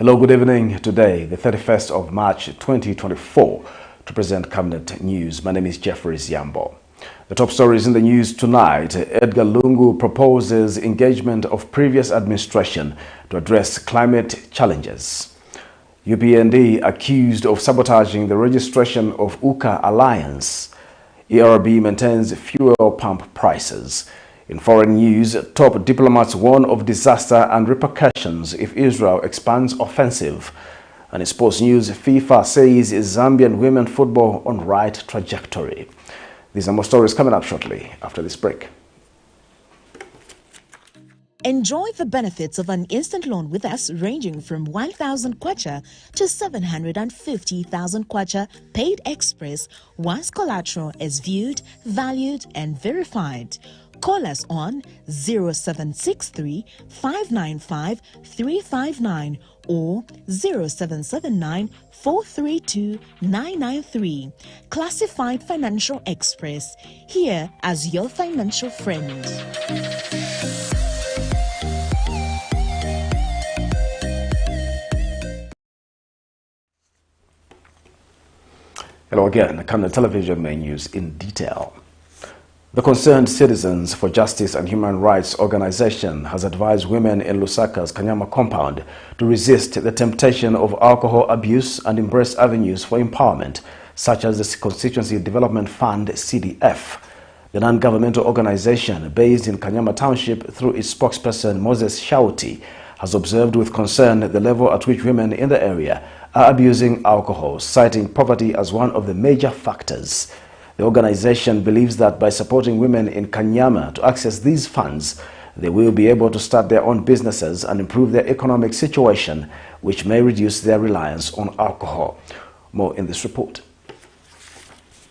Hello, good evening. Today, the 31st of March 2024, to present Camnet News. My name is Jeffrey Yambo. The top stories in the news tonight: EDGAR LUNGU proposes engagement of previous administration to address climate challenges. UPND accused of sabotaging the registration of UCA alliance. ERB maintains fuel pump prices. In foreign news, top diplomats warn of disaster and repercussions if Israel expands offensive. And in sports news, FIFA says Zambian women football on right trajectory. These are more stories coming up shortly after this break. Enjoy the benefits of an instant loan with us ranging from 1,000 kwacha to 750,000 kwacha paid express once collateral is viewed, valued and verified. Call us on 0763 595 359 or 0779 432 993. Classified Financial Express, here as your financial friend. Hello again. Camnet Television main news in detail. The Concerned Citizens for Justice and Human Rights organization has advised women in Lusaka's Kanyama compound to resist the temptation of alcohol abuse and embrace avenues for empowerment, such as the Constituency Development Fund (CDF). The non-governmental organization, based in Kanyama Township through its spokesperson Moses Shauti, has observed with concern the level at which women in the area are abusing alcohol, citing poverty as one of the major factors. The organization believes that by supporting women in Kanyama to access these funds, they will be able to start their own businesses and improve their economic situation, which may reduce their reliance on alcohol. More in this report.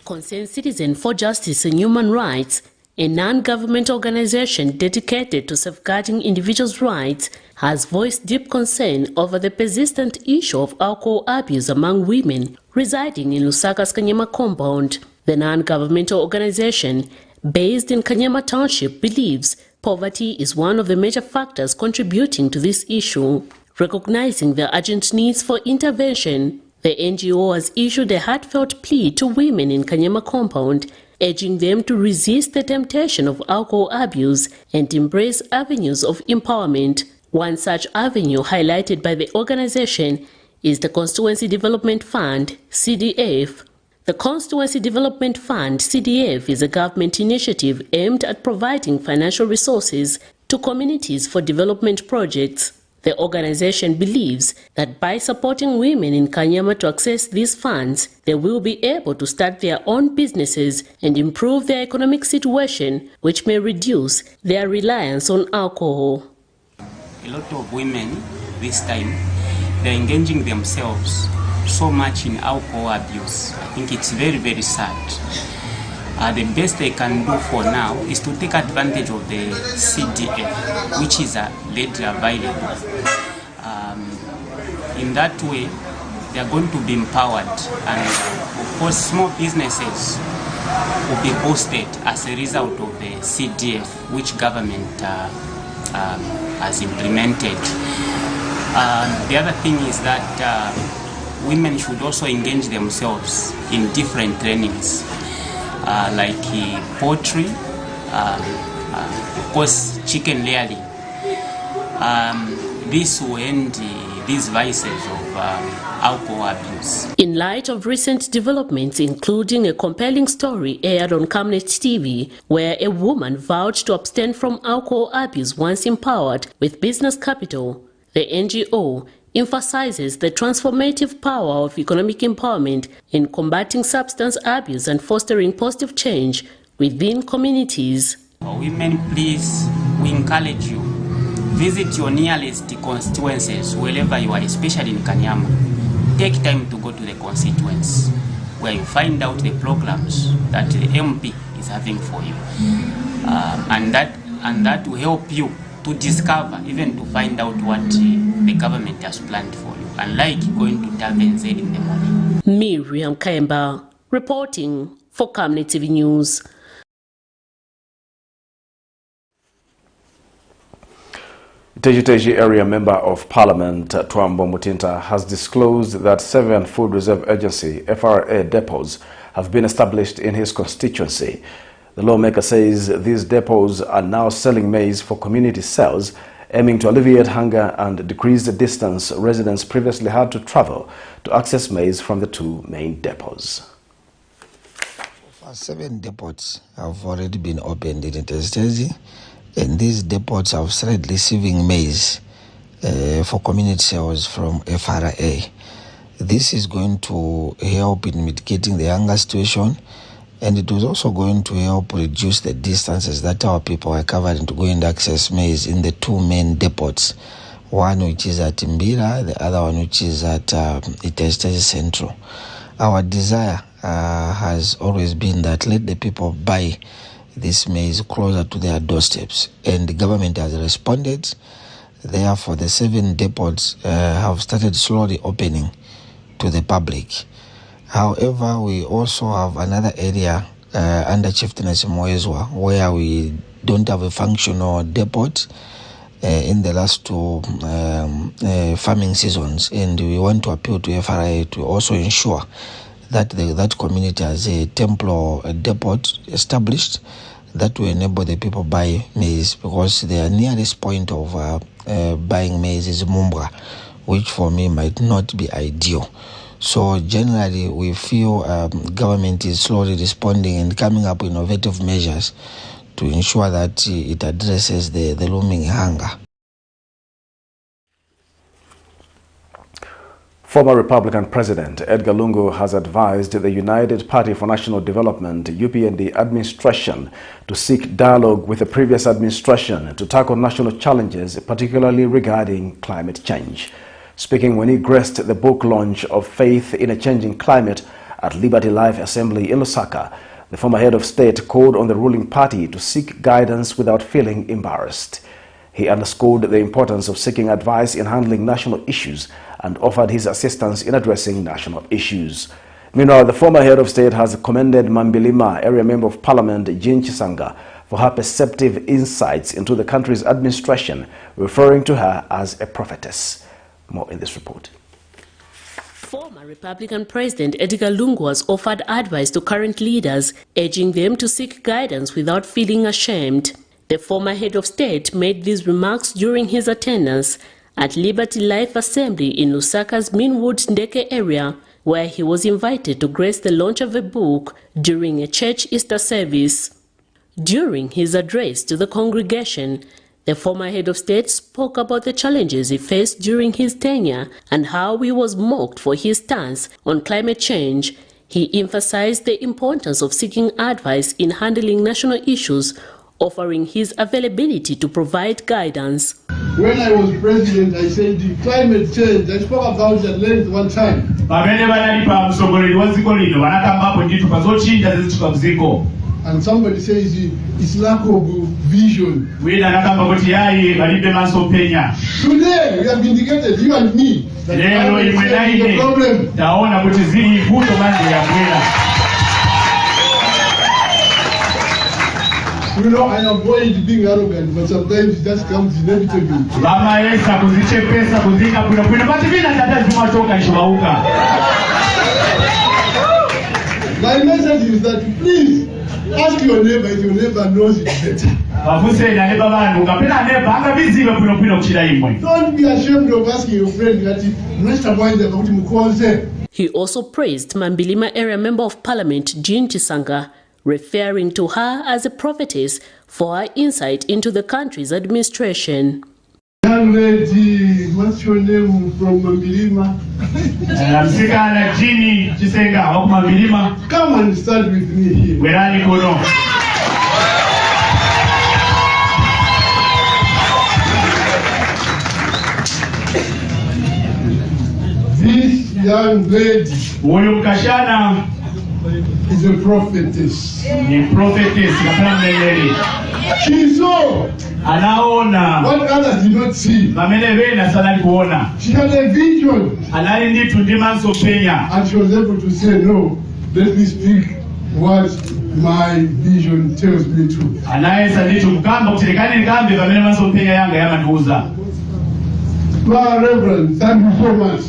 Concerned Citizen for Justice and Human Rights, a non-government organization dedicated to safeguarding individuals' rights, has voiced deep concern over the persistent issue of alcohol abuse among women residing in Lusaka's Kanyama compound. The non-governmental organization, based in Kanyama Township, believes poverty is one of the major factors contributing to this issue. Recognizing the urgent needs for intervention, the NGO has issued a heartfelt plea to women in Kanyama compound, urging them to resist the temptation of alcohol abuse and embrace avenues of empowerment. One such avenue highlighted by the organization is the Constituency Development Fund, CDF. The Constituency Development Fund, CDF, is a government initiative aimed at providing financial resources to communities for development projects. The organization believes that by supporting women in Kanyama to access these funds, they will be able to start their own businesses and improve their economic situation, which may reduce their reliance on alcohol. A lot of women this time, they're engaging themselves so much in alcohol abuse. I think it's very, very sad. The best they can do for now is to take advantage of the CDF, which is readily available. In that way, they are going to be empowered, and of course small businesses will be boosted as a result of the CDF, which government has implemented. The other thing is that women should also engage themselves in different trainings, like poultry, of course chicken rearing. This will end these vices of alcohol abuse. In light of recent developments, including a compelling story aired on Camnet TV, where a woman vowed to abstain from alcohol abuse once empowered with business capital, the NGO emphasizes the transformative power of economic empowerment in combating substance abuse and fostering positive change within communities. Women, please, we encourage you, visit your nearest constituencies wherever you are, especially in Kanyama. Take time to go to the constituents where you find out the programs that the MP is having for you, and that will help you to discover, even to find out what the government has planned for you, unlike going to taverns in the morning. Miriam Kemba reporting for Camnet TV News. Teji area member of parliament Twambo Mutinta has disclosed that 7 Food Reserve Agency FRA depots have been established in his constituency. The lawmaker says these depots are now selling maize for community sales, aiming to alleviate hunger and decrease the distance residents previously had to travel to access maize from the 2 main depots. 7 depots have already been opened in Teji, and these depots have started receiving maize for community sales from FRA. This is going to help in mitigating the hunger situation, and it was also going to help reduce the distances that our people are covering to go and access maize in the 2 main depots, one which is at Mbira, the other one which is at Teji Central. Our desire has always been that let the people buy this maize closer to their doorsteps, and the government has responded. Therefore, the 7 depots have started slowly opening to the public. However, we also have another area under Chieftainess Moezwa where we don't have a functional depot in the last 2 farming seasons, and we want to appeal to FRA to also ensure that that community has a temple depot established that will enable the people buy maize, because their nearest point of buying maize is Mumbra, which for me might not be ideal. So generally we feel government is slowly responding and coming up with innovative measures to ensure that it addresses the looming hunger. Former Republican President Edgar Lungu has advised the United Party for National Development UPND administration to seek dialogue with the previous administration to tackle national challenges, particularly regarding climate change. Speaking when he graced the book launch of Faith in a Changing Climate at Liberty Life Assembly in Lusaka, the former head of state called on the ruling party to seek guidance without feeling embarrassed. He underscored the importance of seeking advice in handling national issues and offered his assistance in addressing national issues. Meanwhile, the former head of state has commended Mambilima, area member of parliament Jean Chisanga, for her perceptive insights into the country's administration, referring to her as a prophetess. More in this report. Former Republican President Edgar Lungu has offered advice to current leaders, urging them to seek guidance without feeling ashamed. The former head of state made these remarks during his attendance at Liberty Life Assembly in Lusaka's Minwood Ndeke area, where he was invited to grace the launch of a book during a church Easter service. During his address to the congregation, the former head of state spoke about the challenges he faced during his tenure and how he was mocked for his stance on climate change. He emphasized the importance of seeking advice in handling national issues, offering his availability to provide guidance. When I was president, I said the climate change, I spoke about it at length one time. And somebody says it's lack of vision. Today, we have indicated, you and me, that the problem. You know, I avoid being arrogant, but sometimes it just comes inevitably. My message is that please ask your neighbor if your neighbor knows it better. Don't be ashamed of asking your friend that. He also praised Mambilima area member of parliament Jean Chisanga, referring to her as a prophetess for her insight into the country's administration. Young lady, what's your name from Mambilima? Come and stand with me here. This young lady is a prophetess. She saw what others did not see. She had a vision. And she was able to say, no, let me speak what my vision tells me to. To our Reverend, thank you so much.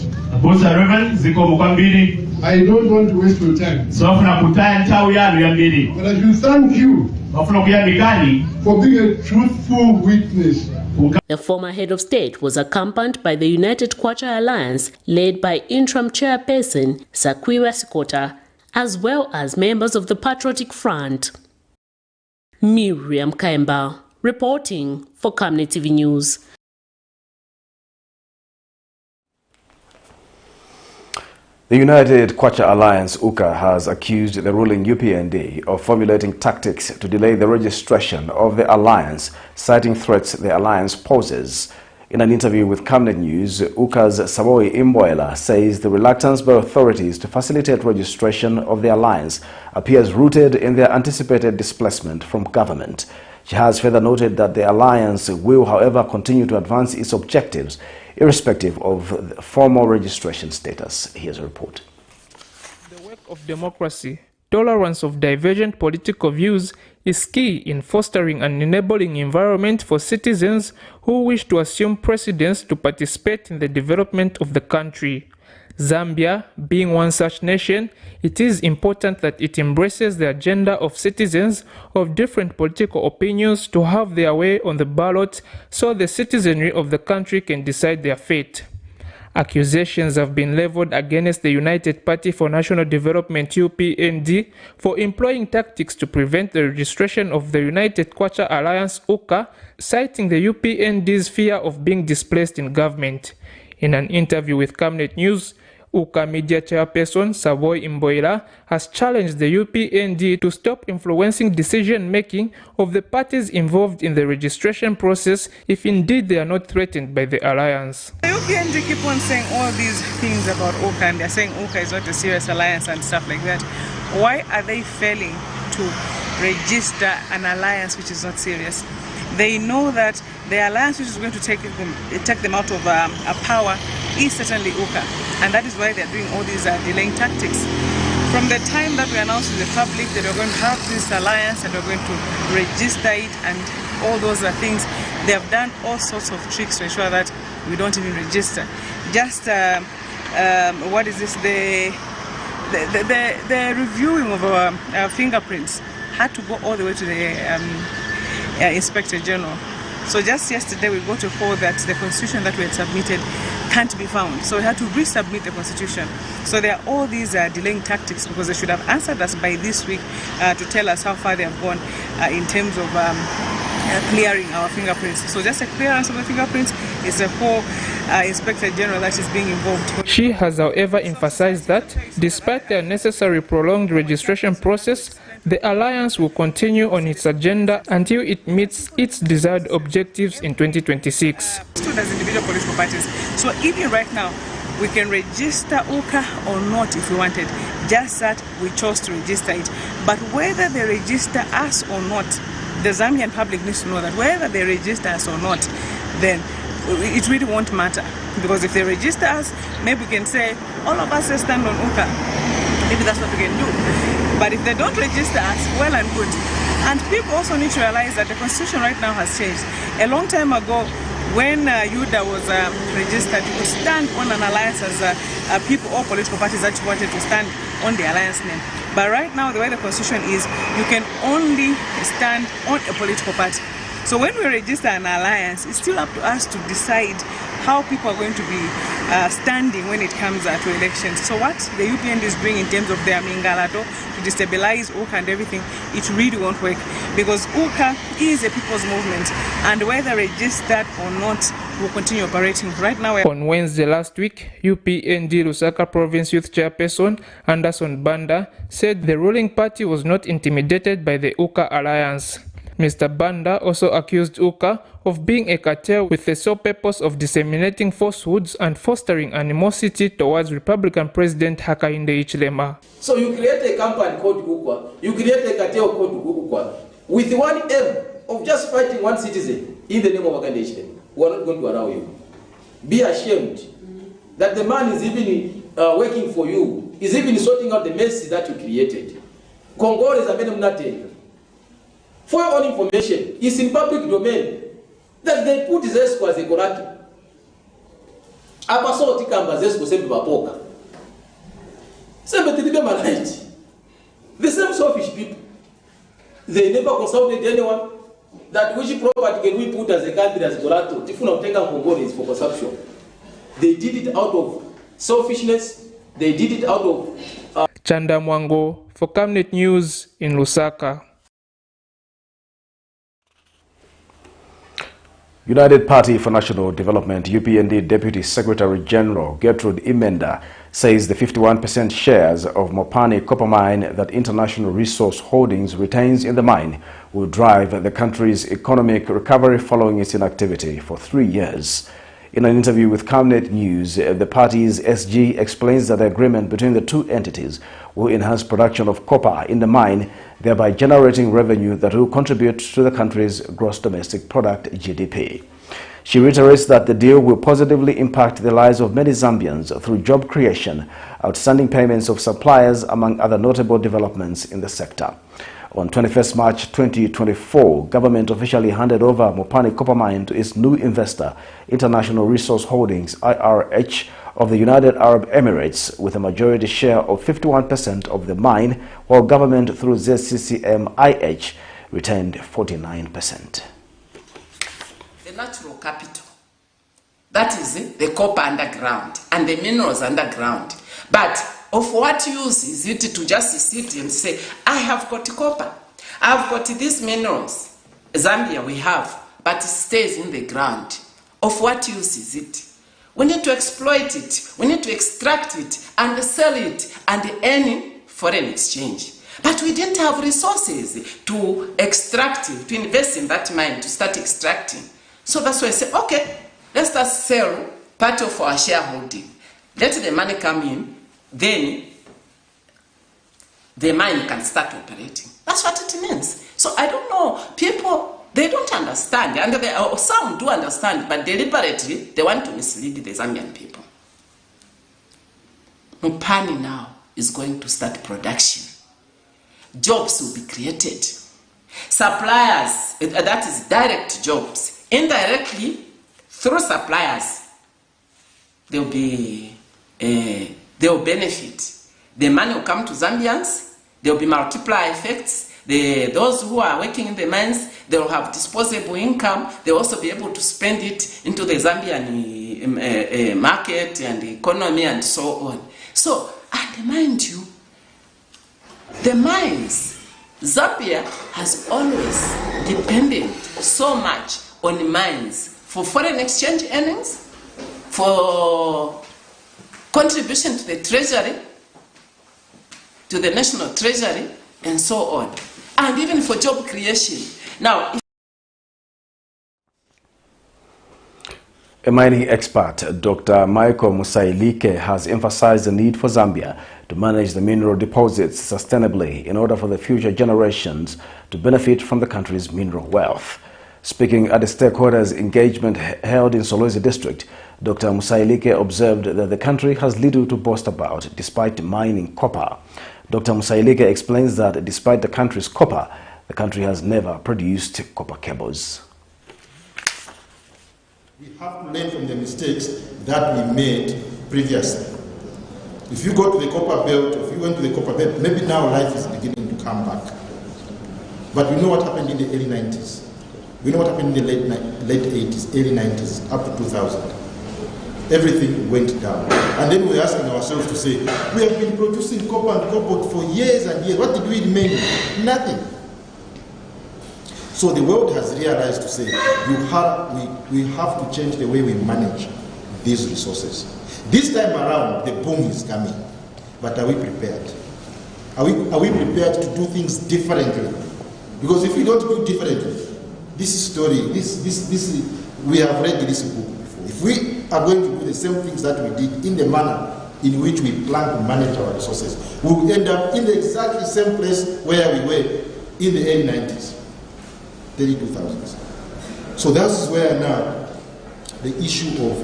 I don't want to waste your time. But I should thank you for being a truthful witness. The former head of state was accompanied by the United Kwacha Alliance, led by interim chairperson Sakwiwa Sikota, as well as members of the Patriotic Front. Miriam Kaimba, reporting for Camnet TV News. The United Kwacha Alliance, UKA, has accused the ruling UPND of formulating tactics to delay the registration of the alliance, citing threats the alliance poses. In an interview with Camnet News, UKA's Saboy Imboela says the reluctance by authorities to facilitate registration of the alliance appears rooted in their anticipated displacement from government. She has further noted that the alliance will, however, continue to advance its objectives irrespective of the formal registration status. Here's a report. The work of democracy, tolerance of divergent political views is key in fostering an enabling environment for citizens who wish to assume precedence to participate in the development of the country. Zambia, being one such nation, it is important that it embraces the agenda of citizens of different political opinions to have their way on the ballot so the citizenry of the country can decide their fate. Accusations have been leveled against the United Party for National Development UPND for employing tactics to prevent the registration of the United Kwacha Alliance UKA, citing the UPND's fear of being displaced in government. In an interview with Camnet News, UKA media chairperson Saboy Imboela has challenged the UPND to stop influencing decision-making of the parties involved in the registration process if indeed they are not threatened by the alliance. The UPND keep on saying all these things about UKA, and they're saying UKA is not a serious alliance and stuff like that. Why are they failing to register an alliance which is not serious? They know that the alliance which is going to take them out of power is certainly UKA, and that is why they're doing all these delaying tactics. From the time that we announced to the public that we're going to have this alliance and we're going to register it and all those things, they have done all sorts of tricks to ensure that we don't even register. Just what is this? The reviewing of our fingerprints had to go all the way to the Inspector General. So just yesterday we got a call that the constitution that we had submitted can't be found. So we had to resubmit the constitution. So there are all these delaying tactics because they should have answered us by this week to tell us how far they have gone in terms of clearing our fingerprints. So just a clearance of the fingerprints is a whole Inspector General that is being involved. She has, however, emphasized that despite the unnecessary prolonged registration process, the alliance will continue on its agenda until it meets its desired objectives in 2026. Stood as individual political parties. So even right now, we can register UKA or not if we wanted. Just that we chose to register it. But whether they register us or not, the Zambian public needs to know that whether they register us or not, then it really won't matter. Because if they register us, maybe we can say, all of us stand on UKA. Maybe that's what we can do. But if they don't register us, well and good. And people also need to realize that the constitution right now has changed. A long time ago, when UDA was registered, you could stand on an alliance as people or political parties that you wanted to stand on the alliance name. But right now, the way the constitution is, you can only stand on a political party. So when we register an alliance, it's still up to us to decide how people are going to be standing when it comes to elections. So what the UPND is doing in terms of their mingalato to destabilize UKA and everything, it really won't work because UKA is a people's movement, and whether registered or not, will continue operating. Right now, on Wednesday last week, UPND Lusaka Province Youth Chairperson Anderson Banda said the ruling party was not intimidated by the UKA alliance. Mr. Banda also accused UKA of being a cartel with the sole purpose of disseminating falsehoods and fostering animosity towards Republican President Hakainde Hichilema. So you create a company called UKA, you create a cartel called UKA, with one aim of just fighting one citizen in the name of Hakainde Hichilema. We are not going to allow you. Be ashamed that the man is even working for you, is even sorting out the mess that you created. Congo is a minimum. For your own information, it's in public domain that they put Zesco as a corrupt. Abaso tikamba zesko sembe bapoka. Sembe tilibe malaiti. The same selfish people. They never consulted anyone that which property can we put as a country as Golato. Tifuna uteka Kongole is for consumption. They did it out of selfishness. They did it out of Chanda Mwango for Camnet News in Lusaka. United Party for National Development UPND Deputy Secretary General Gertrude Imenda says the 51% shares of Mopani copper mine that International Resource Holdings retains in the mine will drive the country's economic recovery following its inactivity for 3 years. In an interview with Camnet News, the party's SG explains that the agreement between the two entities will enhance production of copper in the mine, thereby generating revenue that will contribute to the country's gross domestic product (GDP). She reiterates that the deal will positively impact the lives of many Zambians through job creation, outstanding payments of suppliers, among other notable developments in the sector. On 21st March 2024, government officially handed over Mopani copper mine to its new investor, International Resource Holdings (IRH) of the United Arab Emirates, with a majority share of 51% of the mine, while government through ZCCM-IH retained 49%. The natural capital, that is the copper underground and the minerals underground. But of what use is it to just sit and say, I have got copper, I've got these minerals, Zambia we have, but it stays in the ground. Of what use is it? We need to exploit it, we need to extract it and sell it and earn foreign exchange. But we didn't have resources to extract it, to invest in that mine, to start extracting. So that's why I said, okay, let's just sell part of our shareholding. Let the money come in, then the mine can start operating. That's what it means. So I don't know, people, they don't understand, and some do understand, but deliberately they want to mislead the Zambian people. Mopani now is going to start production. Jobs will be created. Suppliers, that is direct jobs. Indirectly, through suppliers, they'll benefit. The money will come to Zambians. There will be multiplier effects. Those who are working in the mines, they will have disposable income. They'll also be able to spend it into the Zambian market and economy and so on. So, and mind you, the mines, Zambia has always depended so much on mines for foreign exchange earnings, for contribution to the treasury, to the national treasury, and so on, and even for job creation. Now, a mining expert, Dr. Michael Musailike, has emphasized the need for Zambia to manage the mineral deposits sustainably in order for the future generations to benefit from the country's mineral wealth. Speaking at a stakeholders engagement held in Solwezi district, Dr. Musailike observed that the country has little to boast about despite mining copper. Dr. Musailike explains that despite the country's copper, the country has never produced copper cables. We have to learn from the mistakes that we made previously. If you go to the copper belt, if you went to the copper belt, maybe now life is beginning to come back. But we know what happened in the early 90s. We know what happened in the late 80s, early 90s, up to 2000. Everything went down. And then we're asking ourselves to say, we have been producing copper and cobalt for years and years. What did we remain with? Nothing. So the world has realized to say, we have to change the way we manage these resources. This time around, the boom is coming. But are we prepared? Are we prepared to do things differently? Because if we don't do differently, this story, we have read this book before. If we are going to do the same things that we did in the manner in which we plan to manage our resources, we will end up in the exactly same place where we were in the early 90s, early 2000s. So that's where now the issue of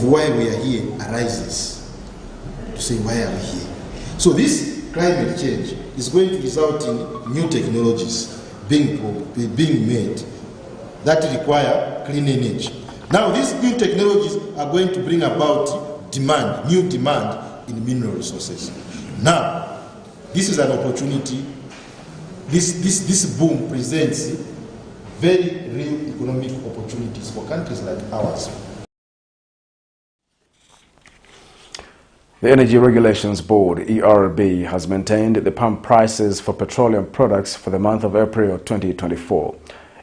why we are here arises. To say, why are we here? So this climate change is going to result in new technologies being made that require clean energy. Now, these new technologies are going to bring about demand, new demand in mineral resources. Now, this is an opportunity. This boom presents very real economic opportunities for countries like ours. The Energy Regulations Board, ERB, has maintained the pump prices for petroleum products for the month of April 2024.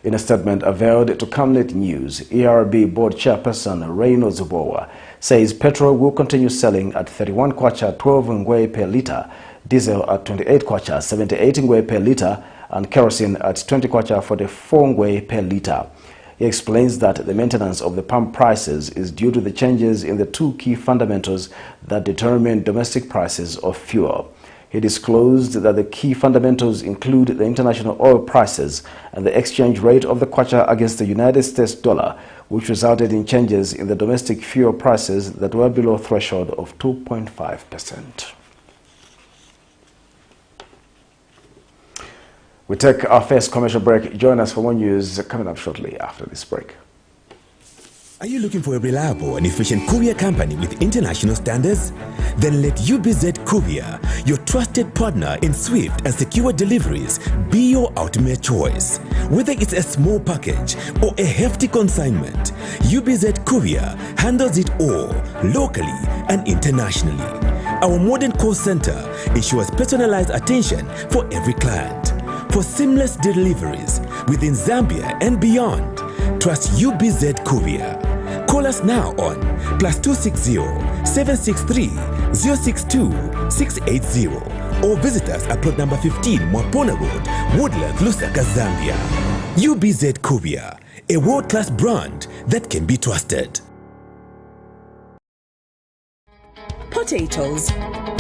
In a statement availed to Camnet News, ERB Board Chairperson Reynolds Zubowa says petrol will continue selling at 31 kwacha 12 ngwe per litre, diesel at 28 kwacha 78 ngwe per litre, and kerosene at 20 kwacha 44 ngwe per litre. He explains that the maintenance of the pump prices is due to the changes in the two key fundamentals that determine domestic prices of fuel. He disclosed that the key fundamentals include the international oil prices and the exchange rate of the kwacha against the United States dollar, which resulted in changes in the domestic fuel prices that were below a threshold of 2.5%. We take our first commercial break. Join us for more news coming up shortly after this break. Are you looking for a reliable and efficient courier company with international standards? Then let UBZ Courier, your trusted partner in swift and secure deliveries, be your ultimate choice. Whether it's a small package or a hefty consignment, UBZ Courier handles it all, locally and internationally. Our modern call center ensures personalized attention for every client. For seamless deliveries within Zambia and beyond, trust UBZ Courier. Call us now on +260 763 062 680 or visit us at plot number 15 Mwapona Road, Woodland, Lusaka, Zambia. UBZ Courier, a world-class brand that can be trusted. Potatoes,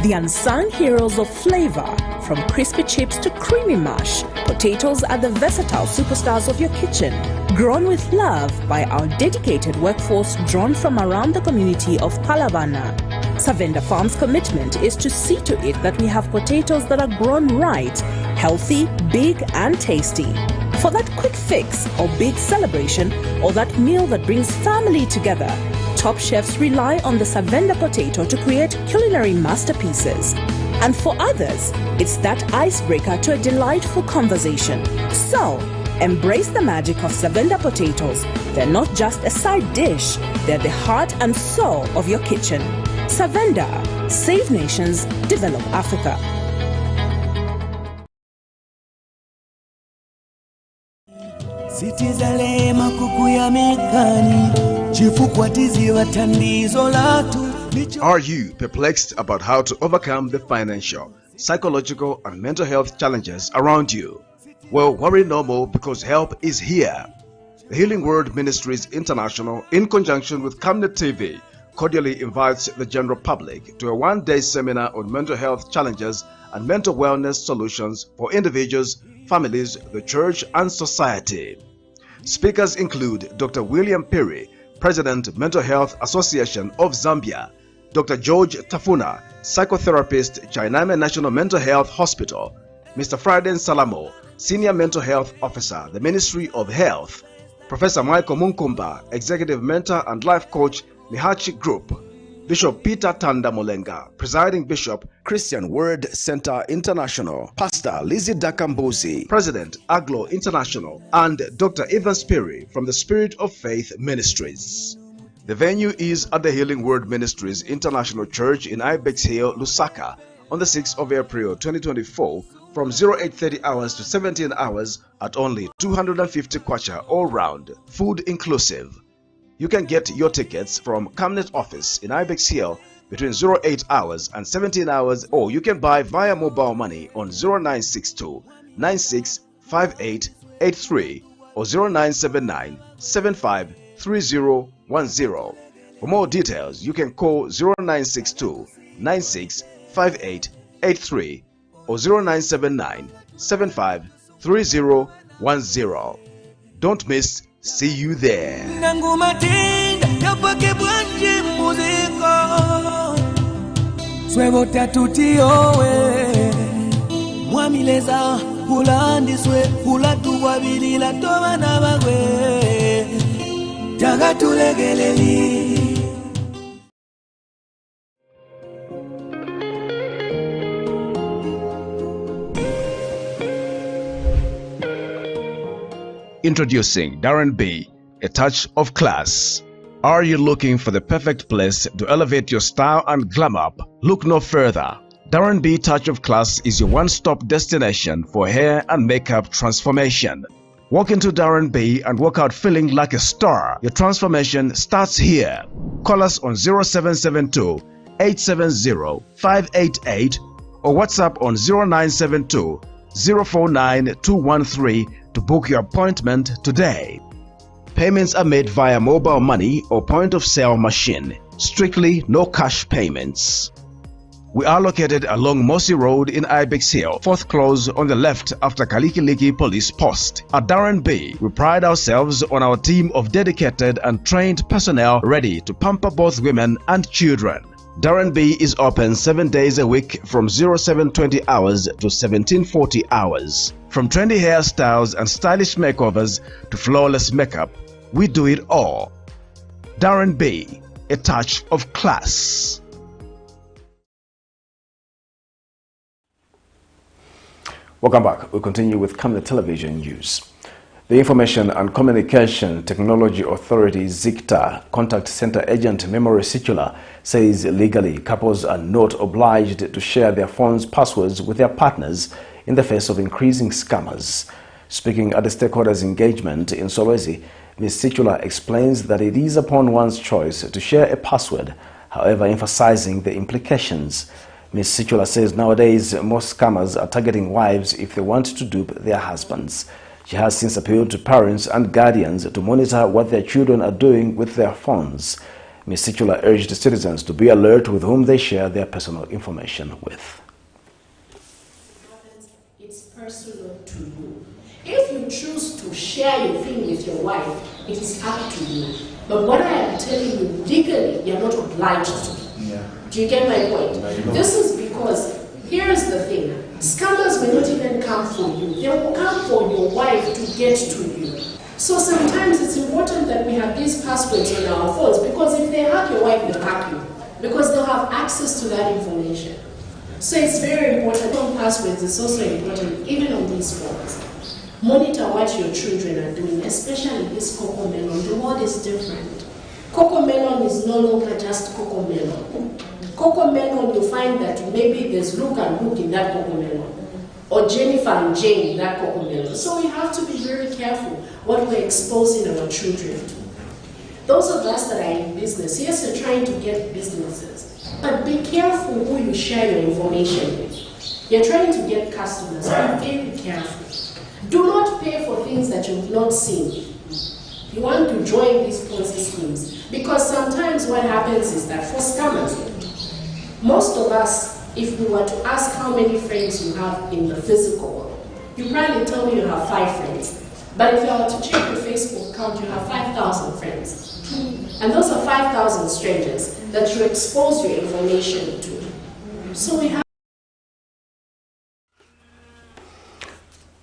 the unsung heroes of flavor. From crispy chips to creamy mash, potatoes are the versatile superstars of your kitchen. Grown with love by our dedicated workforce drawn from around the community of Palavana. Savenda Farm's commitment is to see to it that we have potatoes that are grown right, healthy, big and tasty. For that quick fix or big celebration or that meal that brings family together, top chefs rely on the Savenda potato to create culinary masterpieces. And for others, it's that icebreaker to a delightful conversation. So, embrace the magic of Savenda potatoes. They're not just a side dish, they're the heart and soul of your kitchen. Savenda, save nations, develop Africa. Sitizalema kukuya mekani, chifukwatizi watandizo latu. Are you perplexed about how to overcome the financial, psychological, and mental health challenges around you? Well, worry no more, because help is here. The Healing Word Ministries International, in conjunction with Camnet TV, cordially invites the general public to a one-day seminar on mental health challenges and mental wellness solutions for individuals, families, the church, and society. Speakers include Dr. William Perry, President, Mental Health Association of Zambia; Dr. George Tafuna, psychotherapist, Chainame National Mental Health Hospital; Mr. Friday Salamo, Senior Mental Health Officer, the Ministry of Health; Professor Michael Munkumba, Executive Mentor and Life Coach, Mihachi Group; Bishop Peter Tanda Molenga, Presiding Bishop, Christian Word Center International; Pastor Lizzie Dakambuzi, President, Aglo International; and Dr. Evans Perry from the Spirit of Faith Ministries. The venue is at the Healing Word Ministries International Church in Ibex Hill, Lusaka, on the 6th of April 2024 from 0830 hours to 17 hours at only 250 kwacha all round, food inclusive. You can get your tickets from Camnet office in Ibex Hill between 08 hours and 17 hours, or you can buy via mobile money on 0962 965883 or 0979 753010. For more details, you can call 0962 965883 or 0979 753010. Don't miss. See you there. Swevota tutiowe mwamileza kulandiswe kulatu wabilila toba nabagwe tagatulegeleli. Introducing Darren B, a touch of class. Are you looking for the perfect place to elevate your style and glam up? Look no further. Darren B Touch of Class is your one-stop destination for hair and makeup transformation. Walk into Darren B and walk out feeling like a star. Your transformation starts here. Call us on 0772 870 588 or WhatsApp on 0972 049 213 to book your appointment today. Payments are made via mobile money or point-of-sale machine. Strictly no cash payments. We are located along Mossy Road in Ibex Hill, fourth close on the left after Kalikiliki Police Post. At Darren B, we pride ourselves on our team of dedicated and trained personnel ready to pamper both women and children. Darren B is open 7 days a week from 0720 hours to 1740 hours. From trendy hairstyles and stylish makeovers to flawless makeup, we do it all. Darren B, a touch of class. Welcome back. We continue with Camnet Television News. The Information and Communication Technology Authority ZICTA Contact Center Agent Memory Circular says legally couples are not obliged to share their phone's passwords with their partners in the face of increasing scammers. Speaking at the stakeholders' engagement in Solwezi, Ms. Circular explains that it is upon one's choice to share a password, however emphasizing the implications. Ms. Circular says nowadays most scammers are targeting wives if they want to dupe their husbands. She has since appealed to parents and guardians to monitor what their children are doing with their phones. Ms. Circular urged citizens to be alert with whom they share their personal information with. It's personal to you. If you choose to share your thing with your wife, it is up to you. But what I am telling you, legally, you're not obliged to. Yeah. Do you get my point? This is because, here's the thing, scammers will not even come for you. They will come for your wife to get to you. So sometimes it's important that we have these passwords on our phones, because if they hack your wife, they'll hack you. Because they'll have access to that information. So it's very important. On passwords, it's also important, even on these phones. Monitor what your children are doing, especially this cocoa melon. The world is different. Cocoa melon is no longer just cocoa melon. Cocoa melon, you find that maybe there's Luke and Luke in that cocoa melon, or Jennifer and Jane in that cocoa melon. So we have to be very careful what we're exposing our children to. Those of us that are in business, yes, you're trying to get businesses, but be careful who you share your information with. You're trying to get customers, be very careful. Do not pay for things that you've not seen. You want to join these Ponzi schemes, because sometimes what happens is that for scammers, most of us, if we were to ask how many friends you have in the physical world, you probably tell me you have 5 friends. But if you were to check your Facebook account, you have 5,000 friends. And those are 5,000 strangers that you expose your information to. So we have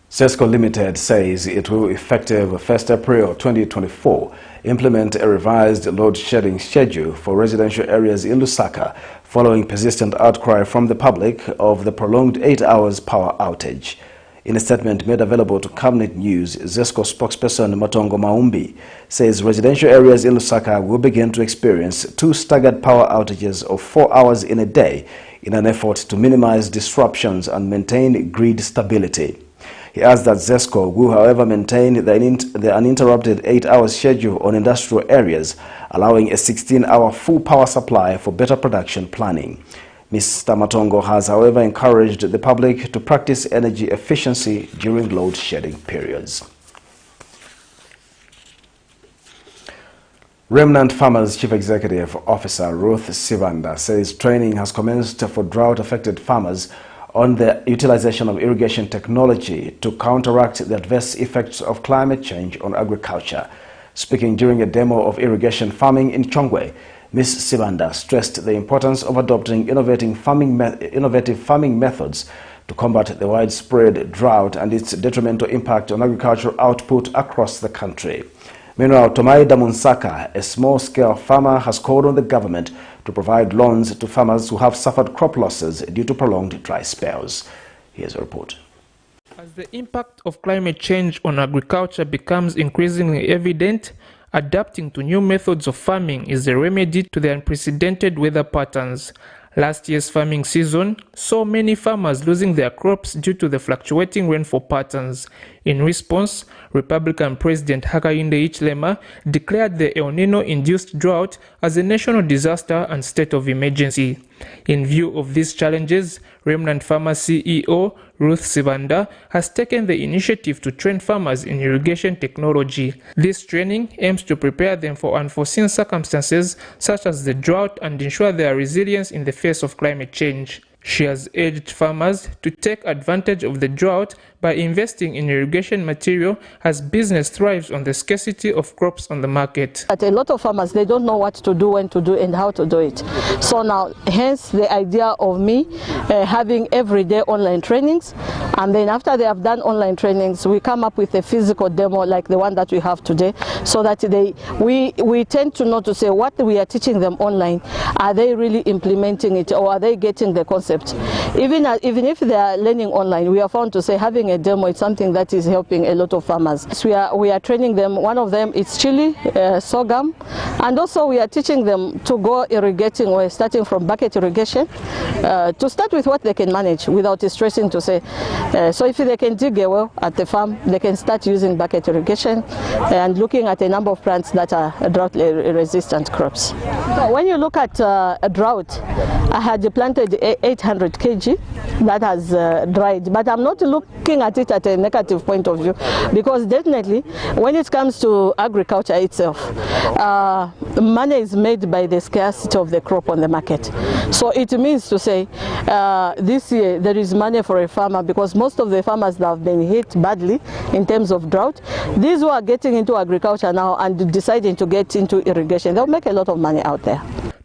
Sesco Limited says it will, effective 1st April 2024, implement a revised load-shedding schedule for residential areas in Lusaka following persistent outcry from the public of the prolonged 8 hours power outage. In a statement made available to Camnet News, Zesco spokesperson Matongo Maumbi says residential areas in Lusaka will begin to experience 2 staggered power outages of 4 hours in a day in an effort to minimize disruptions and maintain grid stability. He adds that Zesco will, however, maintain the uninterrupted 8-hour schedule on industrial areas, allowing a 16-hour full power supply for better production planning. Mr. Matongo has, however, encouraged the public to practice energy efficiency during load-shedding periods. Remnant Farmers Chief Executive Officer Ruth Sivanda says training has commenced for drought-affected farmers on the utilization of irrigation technology to counteract the adverse effects of climate change on agriculture. Speaking during a demo of irrigation farming in Chongwe, Ms. Sivanda stressed the importance of adopting innovative farming methods to combat the widespread drought and its detrimental impact on agricultural output across the country. Meanwhile, Tomaida Munsaka, a small-scale farmer, has called on the government to provide loans to farmers who have suffered crop losses due to prolonged dry spells. Here's a report. As the impact of climate change on agriculture becomes increasingly evident, adapting to new methods of farming is a remedy to the unprecedented weather patterns. Last year's farming season saw many farmers losing their crops due to the fluctuating rainfall patterns. In response, Republican President Hakainde Hichilema declared the El Nino-induced drought as a national disaster and state of emergency. In view of these challenges, Remnant Farmer CEO Ruth Sivanda has taken the initiative to train farmers in irrigation technology. This training aims to prepare them for unforeseen circumstances such as the drought and ensure their resilience in the face of climate change. She has urged farmers to take advantage of the drought by investing in irrigation material as business thrives on the scarcity of crops on the market. But a lot of farmers, they don't know what to do, when to do, and how to do it. So now, hence the idea of me having everyday online trainings, and then after they have done online trainings, we come up with a physical demo like the one that we have today, so that we tend to know to say what we are teaching them online, are they really implementing it, or are they getting the concept? Even if they are learning online, we are found to say having a demo is something that is helping a lot of farmers. So we are training them. One of them is chili, sorghum, and also we are teaching them to go irrigating. We're starting from bucket irrigation to start with what they can manage without stressing to say. So if they can dig a well at the farm, they can start using bucket irrigation and looking at a number of plants that are drought-resistant crops. So when you look at a drought, I had planted 800 kg that has dried, but I'm not looking at it at a negative point of view, because definitely when it comes to agriculture itself, money is made by the scarcity of the crop on the market. So it means to say this year there is money for a farmer, because most of the farmers that have been hit badly in terms of drought, these who are getting into agriculture now and deciding to get into irrigation, they'll make a lot of money out there.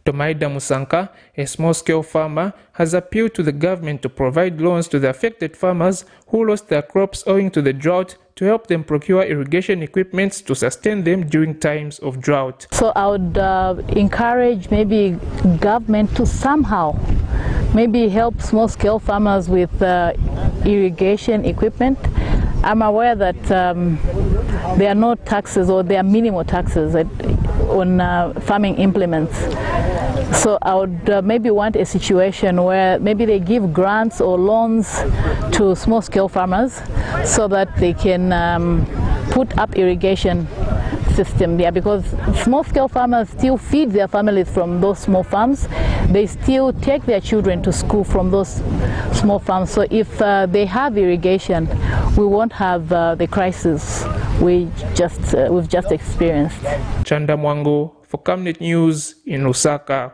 Tomaida Musanka, a small-scale farmer, has appealed to the government to provide loans to the affected farmers who lost their crops owing to the drought, to help them procure irrigation equipment to sustain them during times of drought. So I would encourage maybe government to somehow maybe help small-scale farmers with irrigation equipment. I'm aware that there are no taxes, or there are minimal taxes on farming implements. So I would maybe want a situation where maybe they give grants or loans to small-scale farmers so that they can put up irrigation system there, because small-scale farmers still feed their families from those small farms. They still take their children to school from those small farms. So if they have irrigation, we won't have the crisis we've just experienced. Chanda Mwango for Camnet News in Lusaka.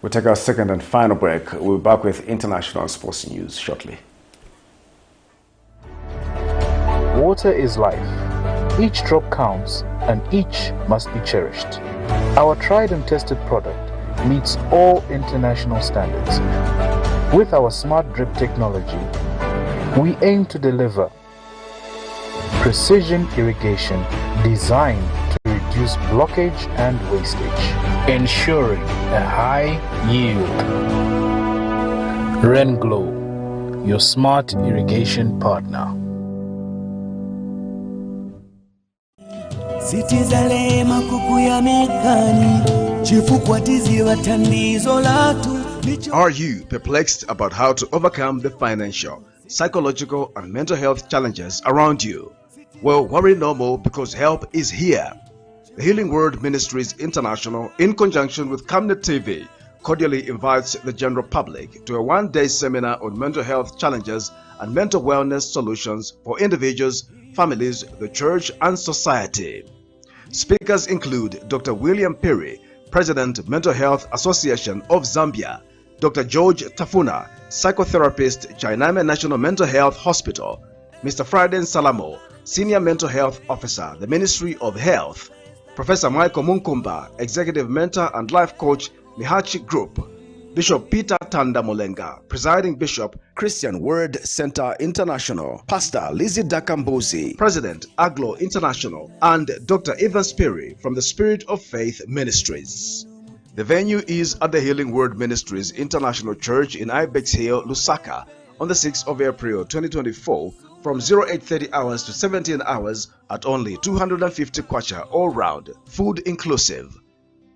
We'll take our second and final break. We'll be back with international sports news shortly. Water is life. Each drop counts, and each must be cherished. Our tried and tested product meets all international standards. With our smart drip technology, we aim to deliver precision irrigation designed to reduce blockage and wastage, ensuring a high yield. RenGlow, your smart irrigation partner. Sitizalema kukuya mekani chifukwatizi watandizo latu. Are you perplexed about how to overcome the financial, psychological, and mental health challenges around you? Well, worry no more, because help is here. The Healing Word Ministries International, in conjunction with Camnet TV, cordially invites the general public to a one-day seminar on mental health challenges and mental wellness solutions for individuals, families, the church, and society. Speakers include Dr. William Perry, President, Mental Health Association of Zambia; Dr. George Tafuna, psychotherapist, Chainame National Mental Health Hospital; Mr. Friday Salamo, Senior Mental Health Officer, the Ministry of Health; Professor Michael Munkumba, Executive Mentor and Life Coach, Mihachi Group. Bishop Peter Tanda Molenga, Presiding Bishop, Christian Word Center International, Pastor Lizzie Dakambozi, President, Aglo International, and Dr. Evan Sperry from the Spirit of Faith Ministries. The venue is at the Healing Word Ministries International Church in Ibex Hill, Lusaka, on the 6th of April 2024 from 0830 hours to 17 hours at only 250 kwacha all round, food inclusive.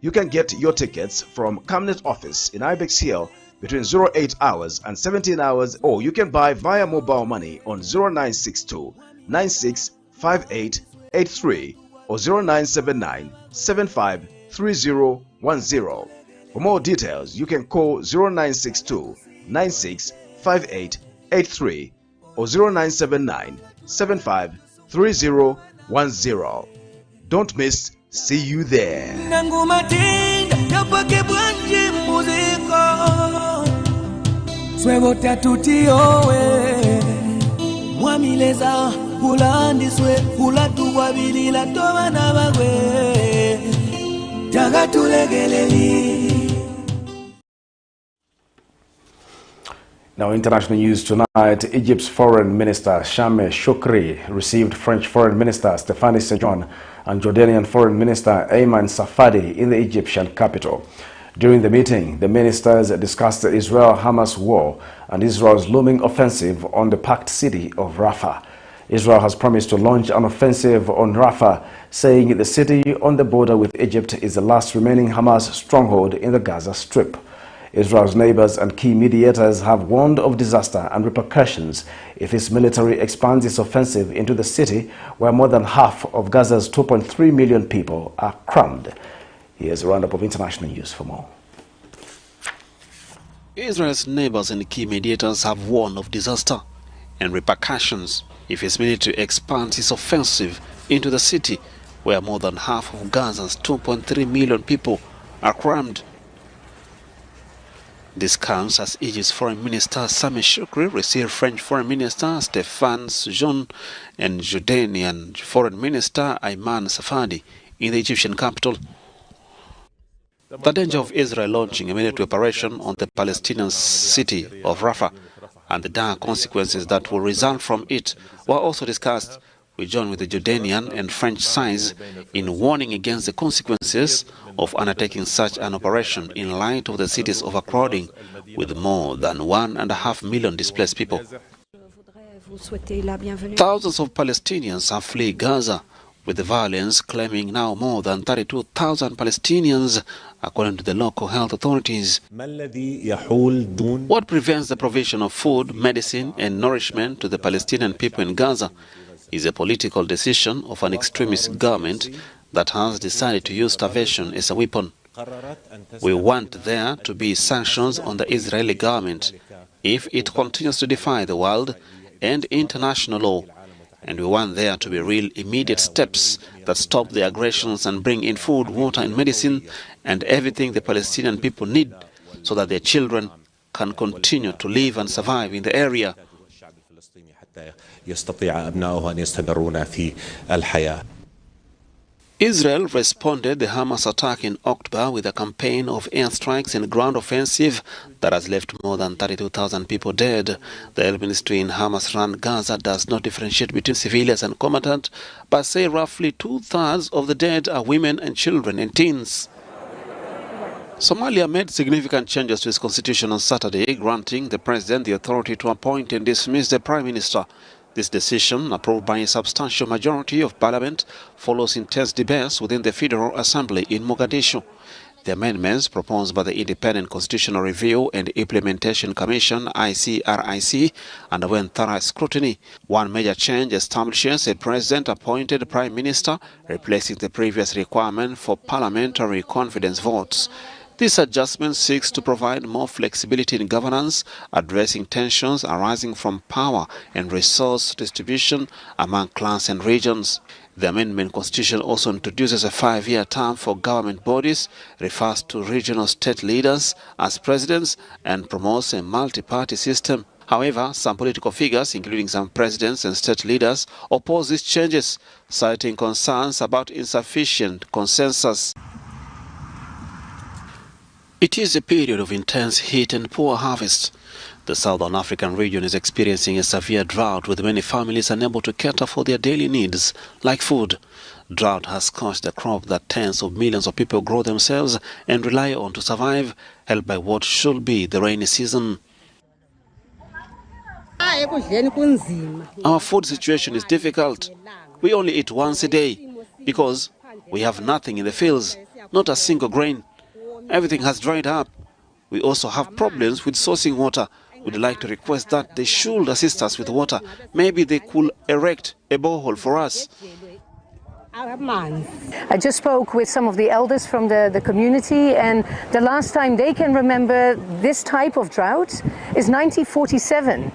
You can get your tickets from Camnet office in Ibex Hill between 08 hours and 17 hours, or you can buy via mobile money on 0962 965883 or 0979 753010. For more details, you can call 0962 965883 or 0979 753010. Don't miss. See you there. Now, international news tonight. Egypt's Foreign Minister Sameh Shoukry received French Foreign Minister Stéphane Sejourne and Jordanian Foreign Minister Ayman Safadi in the Egyptian capital. During the meeting, the ministers discussed the Israel-Hamas war and Israel's looming offensive on the packed city of Rafah. Israel has promised to launch an offensive on Rafah, saying the city on the border with Egypt is the last remaining Hamas stronghold in the Gaza Strip. Israel's neighbors and key mediators have warned of disaster and repercussions if its military expands its offensive into the city, where more than half of Gaza's 2.3 million people are crammed. Here's a roundup of international news for more. Israel's neighbors and key mediators have warned of disaster and repercussions if its military expands its offensive into the city, where more than half of Gaza's 2.3 million people are crammed. This comes as Egypt's Foreign Minister Sameh Shoukry received French Foreign Minister Stéphane Sejourne and Jordanian Foreign Minister Ayman Safadi in the Egyptian capital. The danger of Israel launching a military operation on the Palestinian city of Rafah and the dire consequences that will result from it were also discussed. We join with the Jordanian and French sides in warning against the consequences of undertaking such an operation in light of the city's overcrowding with more than 1.5 million displaced people. Thousands of Palestinians have fled Gaza, with the violence claiming now more than 32,000 Palestinians, according to the local health authorities. What prevents the provision of food, medicine and nourishment to the Palestinian people in Gaza is a political decision of an extremist government that has decided to use starvation as a weapon. We want there to be sanctions on the Israeli government if it continues to defy the world and international law, and we want there to be real immediate steps that stop the aggressions and bring in food, water and medicine and everything the Palestinian people need so that their children can continue to live and survive in the area. Israel responded to the Hamas attack in October with a campaign of airstrikes and ground offensive that has left more than 32,000 people dead. The health ministry in Hamas-run Gaza does not differentiate between civilians and combatants, but say roughly 2/3 of the dead are women and children and teens. Somalia made significant changes to its constitution on Saturday, granting the president the authority to appoint and dismiss the prime minister. This decision, approved by a substantial majority of parliament, follows intense debates within the Federal Assembly in Mogadishu. The amendments proposed by the Independent Constitutional Review and Implementation Commission, ICRIC, underwent thorough scrutiny. One major change establishes a president-appointed prime minister, replacing the previous requirement for parliamentary confidence votes. This adjustment seeks to provide more flexibility in governance, addressing tensions arising from power and resource distribution among clans and regions. The amendment constitution also introduces a 5-year term for government bodies, refers to regional state leaders as presidents, and promotes a multi-party system. However, some political figures, including some presidents and state leaders, oppose these changes, citing concerns about insufficient consensus. It is a period of intense heat and poor harvest. The Southern African region is experiencing a severe drought, with many families unable to cater for their daily needs, like food. Drought has scorched the crop that tens of millions of people grow themselves and rely on to survive, helped by what should be the rainy season. Our food situation is difficult. We only eat once a day because we have nothing in the fields, not a single grain. Everything has dried up. We also have problems with sourcing water. We'd like to request that they should assist us with water. Maybe they could erect a borehole for us. I just spoke with some of the elders from the community, and the last time they can remember this type of drought is 1947.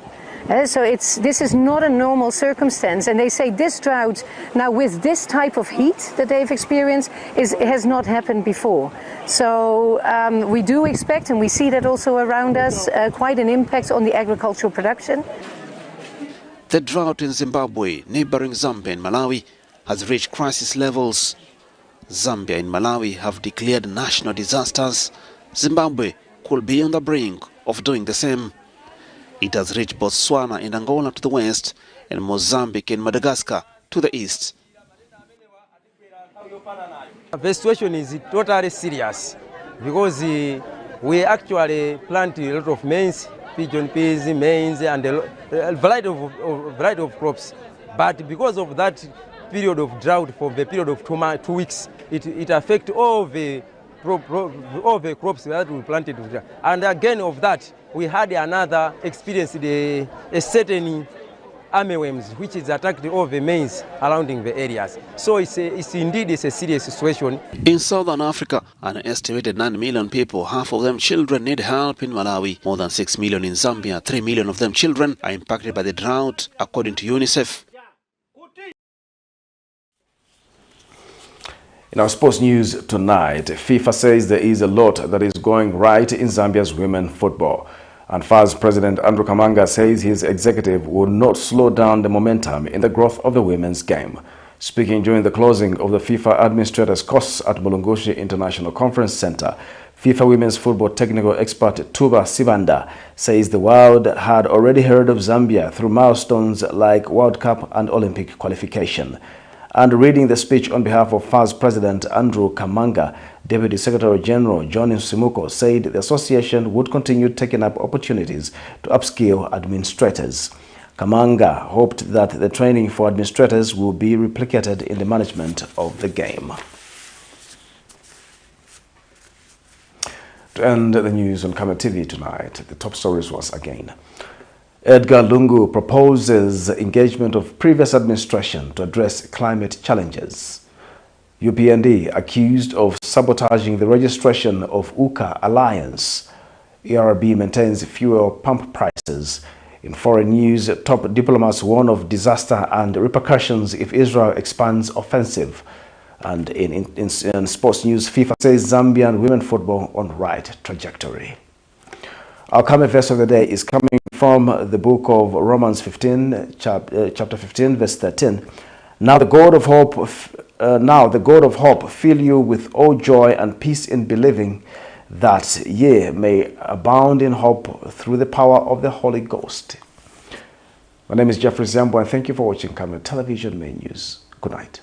So this is not a normal circumstance, and they say this drought now with this type of heat that they've experienced has not happened before. So we do expect, and we see that also around us, quite an impact on the agricultural production. The drought in Zimbabwe, neighboring Zambia and Malawi, has reached crisis levels. Zambia and Malawi have declared national disasters. Zimbabwe could be on the brink of doing the same. It has reached Botswana and Angola to the west, and Mozambique and Madagascar to the east. The situation is totally serious because we actually plant a lot of maize, pigeon peas, maize, and a variety of crops. But because of that period of drought, for the period of 2 weeks, it affects all the crops that we planted. And again of that, we had another experience, a certain armyworms, which is attacked all the maize around in the areas. So it's indeed a serious situation. In Southern Africa, an estimated 9 million people, half of them children, need help in Malawi. More than 6 million in Zambia, 3 million of them children, are impacted by the drought, according to UNICEF. In our sports news tonight, FIFA says there is a lot that is going right in Zambia's women football. And FA's President Andrew Kamanga says his executive will not slow down the momentum in the growth of the women's game. Speaking during the closing of the FIFA Administrators' course at Mulungushi International Conference Center, FIFA women's football technical expert Tuba Sibanda says the world had already heard of Zambia through milestones like World Cup and Olympic qualification. And reading the speech on behalf of FA's President Andrew Kamanga, Deputy Secretary General John Simuko said the association would continue taking up opportunities to upskill administrators. Kamanga hoped that the training for administrators will be replicated in the management of the game. To end the news on Camnet TV tonight, the top stories once again. EDGAR LUNGU proposes engagement of previous administration to address climate challenges. UPND accused of sabotaging the registration of UCA alliance. ERB maintains fuel pump prices. In foreign news, top diplomats warn of disaster and repercussions if Israel expands offensive. And in sports news, FIFA says Zambian women football on right trajectory. Our Camnet verse of the day is coming from the book of Romans 15, chapter 15, verse 13. Now the God of hope fill you with all joy and peace in believing, that ye may abound in hope through the power of the Holy Ghost. My name is Jeffrey Zambo, and thank you for watching Camnet Television Main News. Good night.